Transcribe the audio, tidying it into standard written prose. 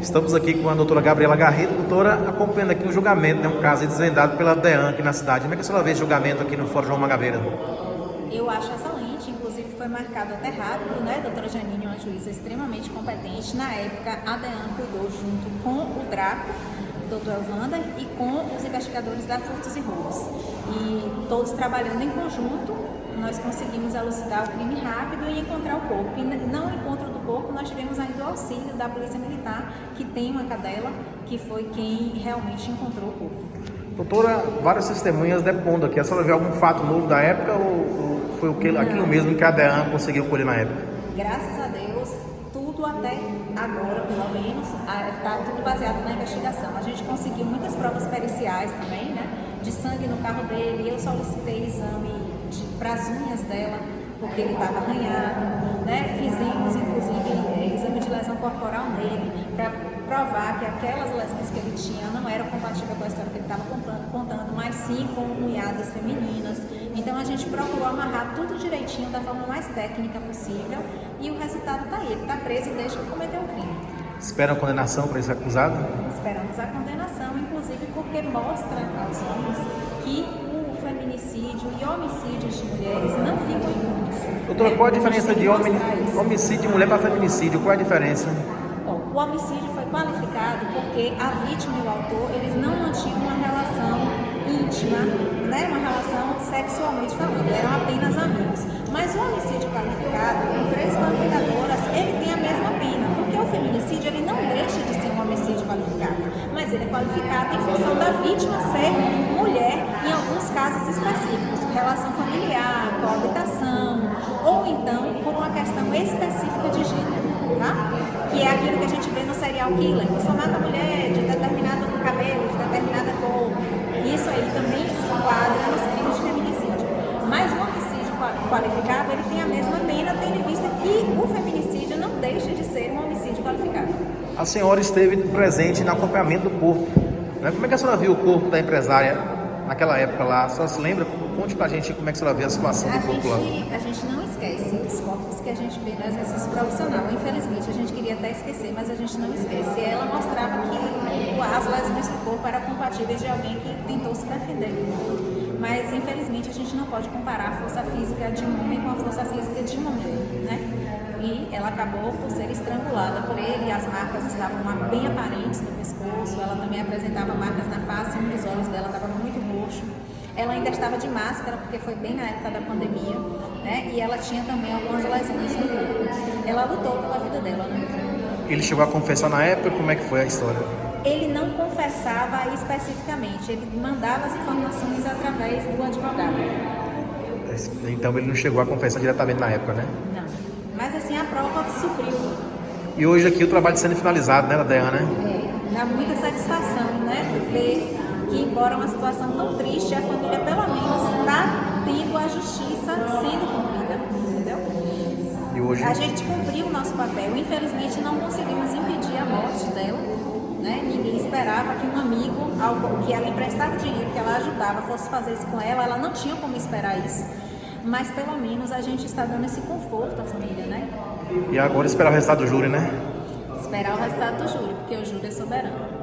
Estamos aqui com a doutora Gabriela Garrido. Doutora, acompanhando aqui o julgamento, né, um caso desvendado pela DEAN aqui na cidade. Como é que a senhora vê esse julgamento aqui no Fórum João Mangabeira? Eu acho excelente, inclusive foi marcado até rápido, né? Doutora Janine, uma juíza extremamente competente. Na época, a DEAN cuidou junto com o Draco, doutor Wander, e com os investigadores da Furtos e Roubos. E todos trabalhando em conjunto, nós conseguimos elucidar o crime rápido e encontrar o corpo. E não encontro do corpo, nós tivemos ainda o auxílio da Polícia Militar, que tem uma cadela, que foi quem realmente encontrou o corpo. Doutora, várias testemunhas depondo aqui. A senhora vê algum fato novo da época ou foi aquilo mesmo que a DEAN conseguiu colher na época? Graças a Deus, tudo até agora, pelo menos, está tudo baseado na investigação. A gente conseguiu muitas provas periciais também, né? De sangue no carro dele. Eu solicitei exame para as unhas dela, porque ele estava arranhado, né? Fizemos, inclusive, exame de lesão corporal nele, para provar que aquelas lesões que ele tinha não eram compatíveis com a história que ele estava contando, mas sim com unhadas femininas. Então a gente procurou amarrar tudo direitinho, da forma mais técnica possível, e o resultado está aí. Ele está preso desde que cometeu o crime. Esperam condenação para esse acusado? Esperamos a condenação, inclusive porque mostra aos homens que o feminicídio e homicídios de mulheres não ficam impunes. Doutora, qual a diferença de homicídio de mulher para feminicídio? Qual é a diferença? Bom, o homicídio foi qualificado porque a vítima e o autor, eles não mantinham uma relação íntima, né? Uma relação sexualmente falando, eram apenas amigos. Mas o homicídio qualificado, com 3 qualificadoras, ele tem a mesma pena, porque o feminicídio ele não deixa de ser um homicídio qualificado, mas ele é qualificado em função da vítima ser mulher, em alguns casos específicos, relação familiar, coabitação, ou então por uma questão específica de gênero, tá? Que é aquilo que a gente vê no serial killer, que só mata a mulher de determinado cabelo, de determinada cor. Isso aí também se enquadra nos crimes de feminicídio. Mas o homicídio qualificado, ele tem a mesma pena, tendo em vista que o feminicídio não deixa de ser um homicídio qualificado. A senhora esteve presente no acompanhamento do corpo, né? Como é que a senhora viu o corpo da empresária naquela época lá? A senhora se lembra? Conte pra gente como é que a senhora vê a situação do corpo lá. A gente não esquece os corpos que a gente vê no exercício profissional. Infelizmente, a gente queria até esquecer, mas a gente não esquece. E ela mostrava que as lesões do corpo eram compatíveis de alguém que tentou se defender. Mas, infelizmente, a gente não pode comparar a força física de um homem com a força física de uma mulher, né? E ela acabou por ser estrangulada por ele, as marcas estavam bem aparentes no pescoço, ela também apresentava marcas na face, um dos olhos dela estava muito roxo. Ela ainda estava de máscara, porque foi bem na época da pandemia, né? E ela tinha também algumas lesões no corpo. Ela lutou pela vida dela, né? Ele chegou a confessar na época? Como é que foi a história? Ele não confessava especificamente, ele mandava as informações através do advogado. Então ele não chegou a confessar diretamente na época, né? Não. Mas assim, a prova supriu. E hoje aqui o trabalho sendo finalizado, né, da DEAN, né? Dá muita satisfação, né? Ver que, embora uma situação tão triste, a família pelo menos está tendo a justiça sendo cumprida, entendeu? E hoje a gente cumpriu o nosso papel. Infelizmente não conseguimos impedir a morte dela, né? Ninguém esperava que um amigo, que ela emprestava dinheiro, que ela ajudava, fosse fazer isso com ela. Ela não tinha como esperar isso. Mas pelo menos a gente está dando esse conforto à família, né? E agora esperar o resultado do júri, né? Esperar o resultado do júri, porque o júri é soberano.